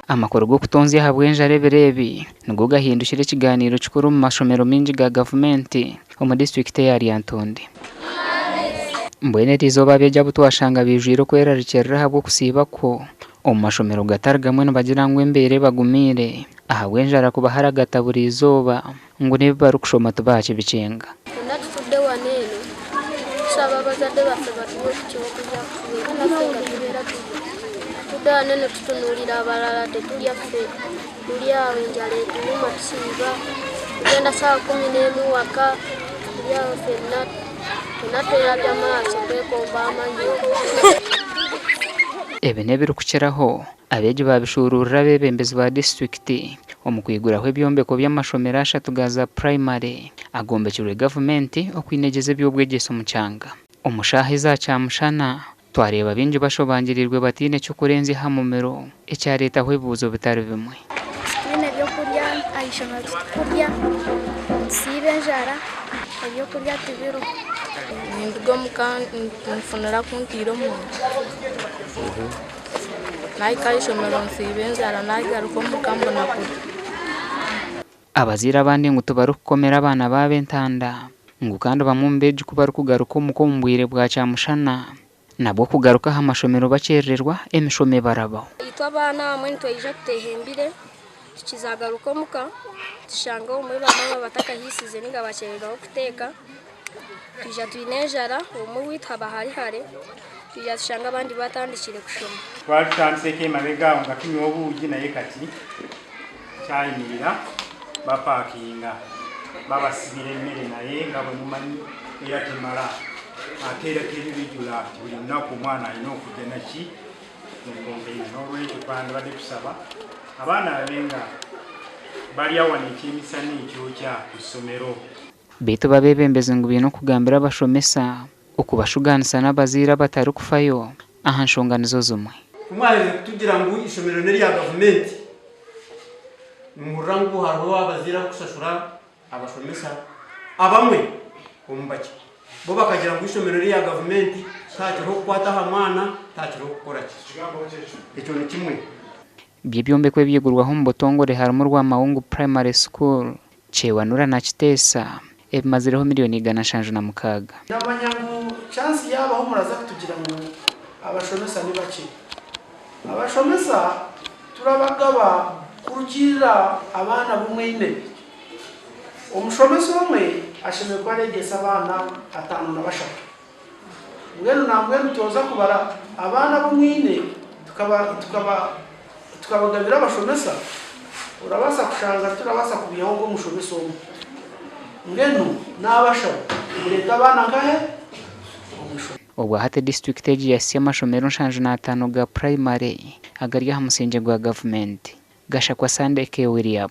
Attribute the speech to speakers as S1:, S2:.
S1: Amakuru go kutonzi habwenja reberebi nugo gahindukira ikiganiro kikuru mu mashomero mingi ga gavumenti mu district ya Lyantonde. Mbwene rizoba beja butwashanga bijwiro kwerarikerera habwo kusiba ko mu mashomero gatargamwe bagira ngo imbere bagumire ahabwenja arakuba haragata buri izoba ngo niba barukushoma tubache bicenga.
S2: Natudde wanene saba bazadde baffe batuwe kyokuja kubeera tubeera tudanene tutunulira abalala tetulya ffe tuli awo enjala etuluma tusiiba tugenda saa 11 waka tuli awo ffenna tweraga maaso kwekomba amanyo.
S1: Ebe nebirukukiraho abeegi babishururira bebembezi ba district omukwiguraho ebyombeko by'amashomero ashatu gaza primary agombekirwe gavumenti okwinegeza ebyobwegeso mu kyanga. Omushahi za kyamushana twareba bingi bashobangirirwe batine cyo kurenza hamumero ekyaretaho ebibuzo bitari bimwe.
S2: Twine ebyokurya ayishobora kurya sibe njara ebyokurya tubiro ninduga mukanfunira kuntiro mu naikayishomero nsibe njara nagaruka mukambona kuri abazira abandi ngo tubarukomera abana babe ntanda ngo kandi bamumbeje kuba rukugaruka mukombwire bwa cyamushana nabwo kugaruka hamashomero bacererwa emishome barabaho. Itwa abana amwe ntwaje tutehembire kizagaruka muka tushanga umwe bamwe batakahisize ninga bacererwa kuteka tujya twinejara umwe witwa bahari tujya tushanga abandi batandikire kushoma
S3: twatandiseke mabega nga kimyobuji naye kati cyayimira bapakinga babasibire mmere naye nga bwemumanyi era temala atera kebijula buli lunaku omwana alina okugenda ki mukombeera n'olwekyo twandibadde tusaba abaana babenga bali awana ekyemisana ekyokya ku ssomero
S1: beitu babebembezi ngo bino okugambira abashomesa okubashuganisa n'abaziira batari kufayo aha nshonganizo zimwe
S4: kumwaleze kutugira ngu ishomero nerya gavumenti murangu hariho abaziira kushashura abashomesa abamwe omubachi bo bakagira ngu ishomero nerya gavumenti takiro kukwata ha mwana takiro kukora ekyo ni kimwe.
S1: Byombeko ebyigurwaho mu butongore harimo Rwamahungu Primary School Chewanura na Kitesa ebimazireho miliyoni 156.
S5: Nabanyangu chance yabaho muraza kutugira ngo abashomesa ni bake. Abashomesa turabagaba kugira abana bumwine. Omushomesa omwe asheme kwaregesa abana 5 na 3. Mwenu nambwe tutoza kubara abana bumwine tukabagabira abashomesa urabasa kushanga turabasa kubiyaho ngo mushomesa omwe. Ngenu nabasha murega abana ngahe
S1: obwa hate district ya amashomero 55 ga primary agari ha musinge gwa government gasha kwa Sandeke William.